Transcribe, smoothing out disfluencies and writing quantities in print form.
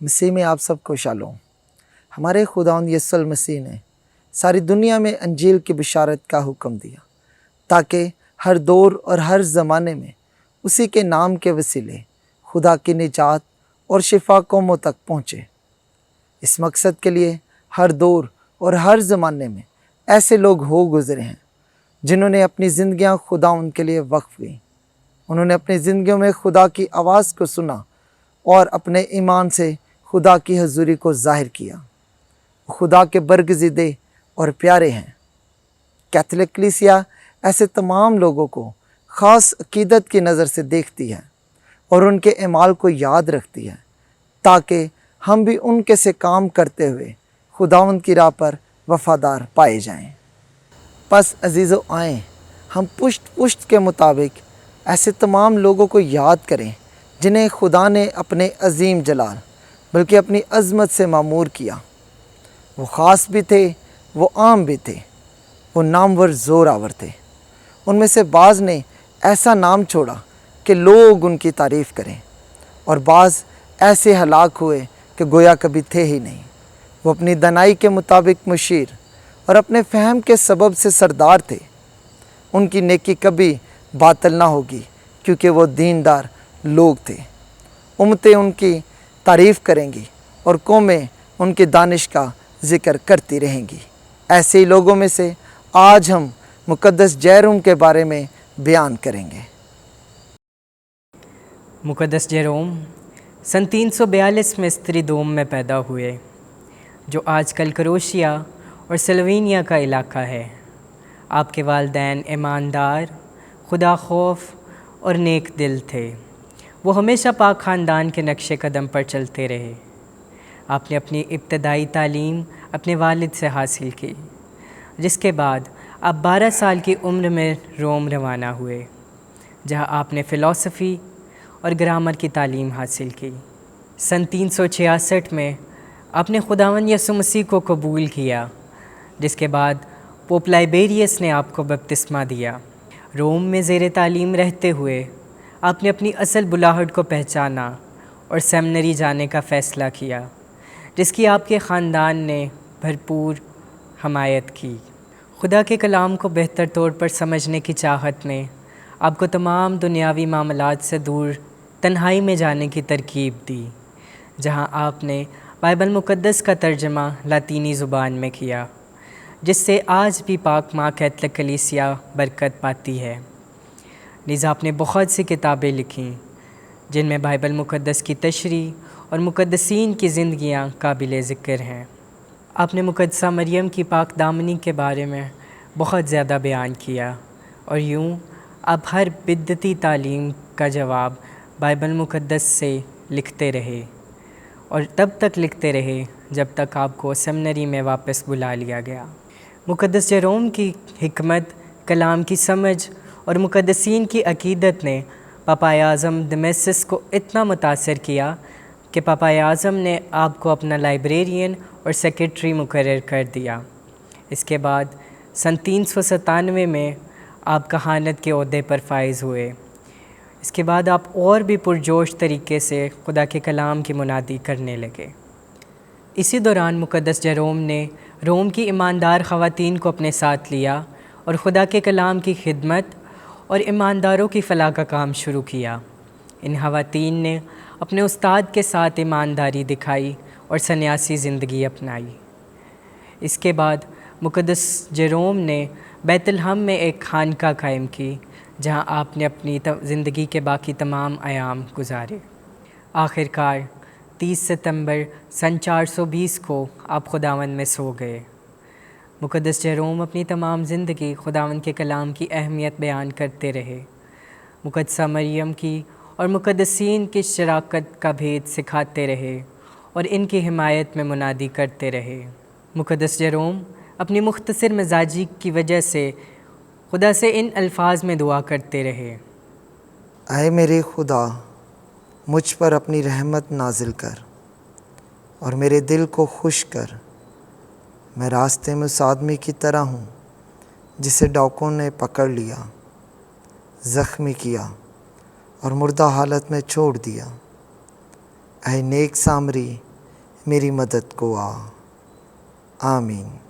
مسیح میں آپ سب کو شالوم۔ ہمارے خداوند یسوع مسیح نے ساری دنیا میں انجیل کی بشارت کا حکم دیا تاکہ ہر دور اور ہر زمانے میں اسی کے نام کے وسیلے خدا کی نجات اور شفا قوموں تک پہنچے۔ اس مقصد کے لیے ہر دور اور ہر زمانے میں ایسے لوگ ہو گزرے ہیں جنہوں نے اپنی زندگیاں خداوند کے لیے وقف کیں۔ انہوں نے اپنی زندگیوں میں خدا کی آواز کو سنا اور اپنے ایمان سے خدا کی حضوری کو ظاہر کیا۔ وہ خدا کے برگزیدے اور پیارے ہیں۔ کیتھولک کلیسیا ایسے تمام لوگوں کو خاص عقیدت کی نظر سے دیکھتی ہے اور ان کے اعمال کو یاد رکھتی ہے تاکہ ہم بھی ان کے سے کام کرتے ہوئے خداوند کی راہ پر وفادار پائے جائیں۔ پس عزیزو آئیں ہم پشت کے مطابق ایسے تمام لوگوں کو یاد کریں جنہیں خدا نے اپنے عظیم جلال بلکہ اپنی عظمت سے معمور کیا۔ وہ خاص بھی تھے، وہ عام بھی تھے، وہ نامور زور آور تھے۔ ان میں سے بعض نے ایسا نام چھوڑا کہ لوگ ان کی تعریف کریں، اور بعض ایسے ہلاک ہوئے کہ گویا کبھی تھے ہی نہیں۔ وہ اپنی دانائی کے مطابق مشیر اور اپنے فہم کے سبب سے سردار تھے۔ ان کی نیکی کبھی باطل نہ ہوگی کیونکہ وہ دیندار لوگ تھے۔ امتیں ان کی تعریف کریں گی اور قومیں ان کی دانش کا ذکر کرتی رہیں گی۔ ایسے ہی لوگوں میں سے آج ہم مقدس جیروم کے بارے میں بیان کریں گے۔ مقدس جیروم سن 342 میں استریدوم میں پیدا ہوئے، جو آج کل کروشیا اور سلوینیا کا علاقہ ہے۔ آپ کے والدین ایماندار، خدا خوف اور نیک دل تھے۔ وہ ہمیشہ پاک خاندان کے نقش قدم پر چلتے رہے۔ آپ نے اپنی ابتدائی تعلیم اپنے والد سے حاصل کی، جس کے بعد آپ 12 سال کی عمر میں روم روانہ ہوئے، جہاں آپ نے فلسفی اور گرامر کی تعلیم حاصل کی۔ سن 366 میں آپ نے خداوند یسوع مسیح کو قبول کیا، جس کے بعد پوپ لائبیریس نے آپ کو بپتسمہ دیا۔ روم میں زیر تعلیم رہتے ہوئے آپ نے اپنی اصل بلاہٹ کو پہچانا اور سیمنری جانے کا فیصلہ کیا، جس کی آپ کے خاندان نے بھرپور حمایت کی۔ خدا کے کلام کو بہتر طور پر سمجھنے کی چاہت نے آپ کو تمام دنیاوی معاملات سے دور تنہائی میں جانے کی ترغیب دی، جہاں آپ نے بائبل مقدس کا ترجمہ لاطینی زبان میں کیا، جس سے آج بھی پاک ماں کیتھولک کلیسیا برکت پاتی ہے۔ نیز آپ نے بہت سی کتابیں لکھیں جن میں بائبل مقدس کی تشریح اور مقدسین کی زندگیاں قابل ذکر ہیں۔ آپ نے مقدسہ مریم کی پاک دامنی کے بارے میں بہت زیادہ بیان کیا، اور یوں آپ ہر بدعتی تعلیم کا جواب بائبل مقدس سے لکھتے رہے، اور تب تک لکھتے رہے جب تک آپ کو سیمنری میں واپس بلا لیا گیا۔ مقدس جیروم کی حکمت، کلام کی سمجھ اور مقدسین کی عقیدت نے پاپا اعظم دمیسس کو اتنا متاثر کیا کہ پاپا اعظم نے آپ کو اپنا لائبریرین اور سیکریٹری مقرر کر دیا۔ اس کے بعد سن 397 میں آپ کہانت کے عہدے پر فائز ہوئے۔ اس کے بعد آپ اور بھی پرجوش طریقے سے خدا کے کلام کی منادی کرنے لگے۔ اسی دوران مقدس جیروم نے روم کی ایماندار خواتین کو اپنے ساتھ لیا اور خدا کے کلام کی خدمت اور ایمانداروں کی فلاح کا کام شروع کیا۔ ان خواتین نے اپنے استاد کے ساتھ ایمانداری دکھائی اور سنیاسی زندگی اپنائی۔ اس کے بعد مقدس جیروم نے بیت لحم میں ایک خانقاہ قائم کی، جہاں آپ نے اپنی زندگی کے باقی تمام ایام گزارے۔ آخر کار 30 ستمبر سن 420 کو آپ خداوند میں سو گئے۔ مقدس جیروم اپنی تمام زندگی خداوند کے کلام کی اہمیت بیان کرتے رہے، مقدسہ مریم کی اور مقدسین کی شراکت کا بھید سکھاتے رہے اور ان کی حمایت میں منادی کرتے رہے۔ مقدس جیروم اپنی مختصر مزاجی کی وجہ سے خدا سے ان الفاظ میں دعا کرتے رہے: اے میرے خدا، مجھ پر اپنی رحمت نازل کر اور میرے دل کو خوش کر۔ میں راستے میں اس آدمی کی طرح ہوں جسے ڈاکوؤں نے پکڑ لیا، زخمی کیا اور مردہ حالت میں چھوڑ دیا۔ اے نیک سامری، میری مدد کو آ۔ آمین۔